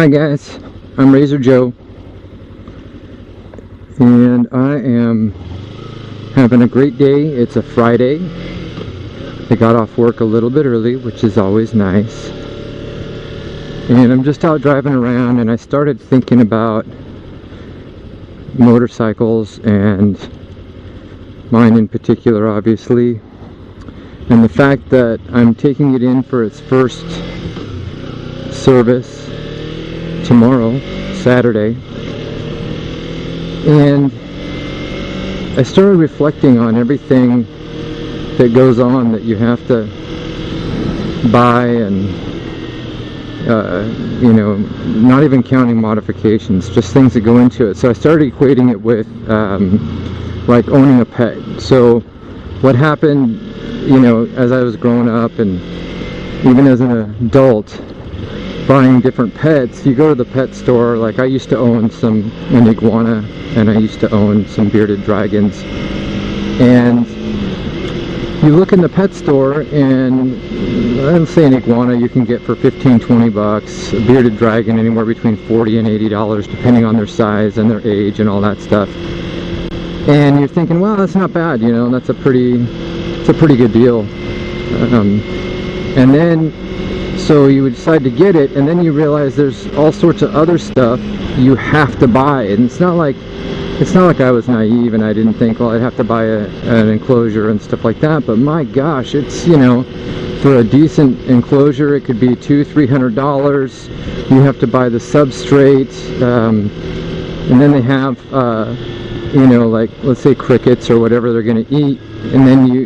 Hi guys, I'm Razor Joe, and I am having a great day. It's a Friday. I got off work a little bit early, which is always nice. And I'm just out driving around, and I started thinking about motorcycles, and mine in particular, obviously, and the fact that I'm taking it in for its first service tomorrow, Saturday. And I started reflecting on everything that goes on that you have to buy, and you know, not even counting modifications, just things that go into it. So I started equating it with like owning a pet. So what happened, you know, as I was growing up and even as an adult, buying different pets, you go to the pet store. Like I used to own an iguana, and I used to own some bearded dragons, and you look in the pet store, and let's say an iguana you can get for 15-20 bucks, a bearded dragon anywhere between $40 and $80, depending on their size and their age and all that stuff. And you're thinking, well, that's not bad, you know, it's a pretty good deal. And then so you would decide to get it, and then you realize there's all sorts of other stuff you have to buy. And it's not like I was naive and I didn't think, well, I'd have to buy an enclosure and stuff like that. But my gosh, it's, you know, for a decent enclosure it could be $200-300. You have to buy the substrate, and then they have you know, like let's say crickets or whatever they're going to eat, and then you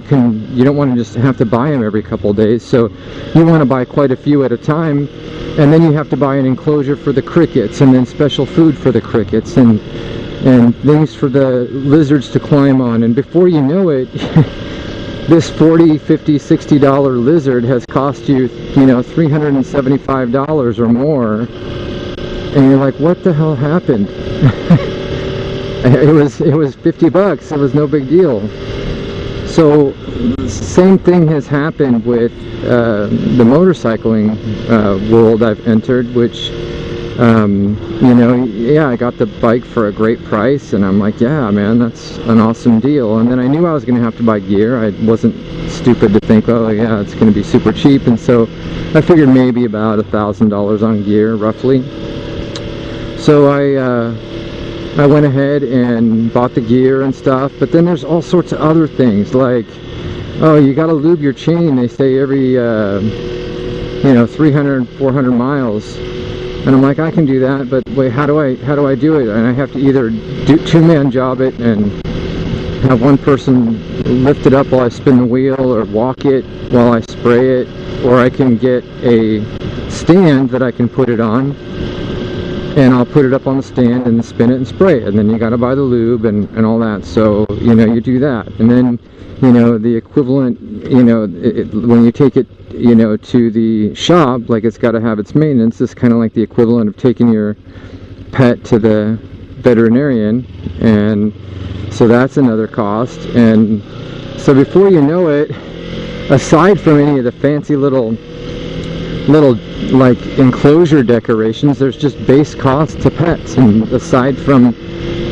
don't want to just have to buy them every couple of days, so you want to buy quite a few at a time, and then you have to buy an enclosure for the crickets, and then special food for the crickets, and things for the lizards to climb on. And before you know it, this $40, $50, $60 lizard has cost you, you know, $375 or more, and you're like, what the hell happened? It was 50 bucks. It was no big deal. So same thing has happened with the motorcycling world I've entered, which you know, yeah, I got the bike for a great price, and I'm like, yeah, man, that's an awesome deal. And then I knew I was going to have to buy gear. I wasn't stupid to think, oh yeah, it's going to be super cheap, and so I figured maybe about $1,000 on gear, roughly. So I went ahead and bought the gear and stuff, but then there's all sorts of other things, like, oh, you got to lube your chain, they say, every you know, 300-400 miles, and I'm like, I can do that, but wait, how do I do it? And I have to either do two-man job it and have one person lift it up while I spin the wheel, or walk it while I spray it, or I can get a stand that I can put it on, and I'll put it up on the stand and spin it and spray it, and then you got to buy the lube and all that. So, you know, you do that, and then, you know, the equivalent, you know, when you take it, you know, to the shop, like, it's got to have its maintenance. It's kind of like the equivalent of taking your pet to the veterinarian, and so that's another cost. And so before you know it, aside from any of the fancy little like enclosure decorations, there's just base costs to pets. And aside from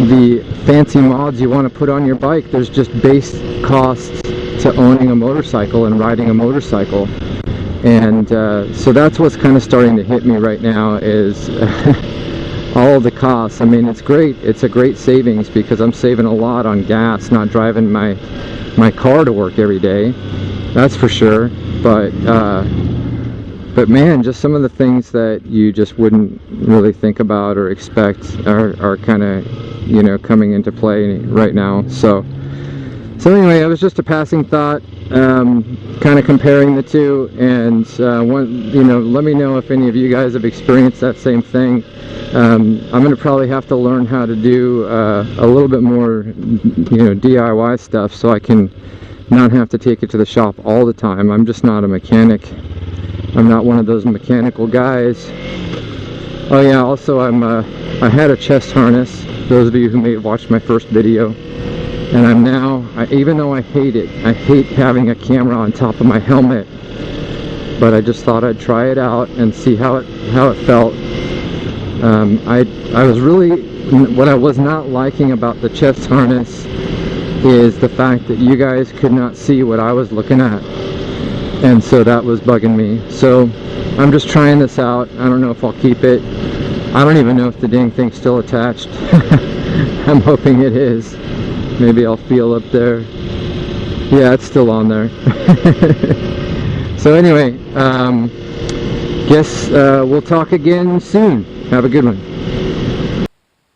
the fancy mods you want to put on your bike, there's just base costs to owning a motorcycle and riding a motorcycle. And so that's what's kind of starting to hit me right now, is all of the costs. I mean, it's great, it's a great savings, because I'm saving a lot on gas, not driving my car to work every day, that's for sure. But man, just some of the things that you just wouldn't really think about or expect are kind of, you know, coming into play right now. So anyway, it was just a passing thought, kind of comparing the two, and you know, let me know if any of you guys have experienced that same thing. I'm going to probably have to learn how to do a little bit more, you know, DIY stuff, so I can not have to take it to the shop all the time. I'm just not a mechanic. I'm not one of those mechanical guys. Oh yeah, also I had a chest harness, those of you who may have watched my first video, and I'm now, even though I hate it, I hate having a camera on top of my helmet, but I just thought I'd try it out and see how it felt. I was really, what I was not liking about the chest harness is the fact that you guys could not see what I was looking at, and so that was bugging me. So I'm just trying this out. I don't know if I'll keep it. I don't even know if the dang thing's still attached. I'm hoping it is. Maybe I'll feel up there. Yeah, it's still on there. So anyway, guess we'll talk again soon. Have a good one.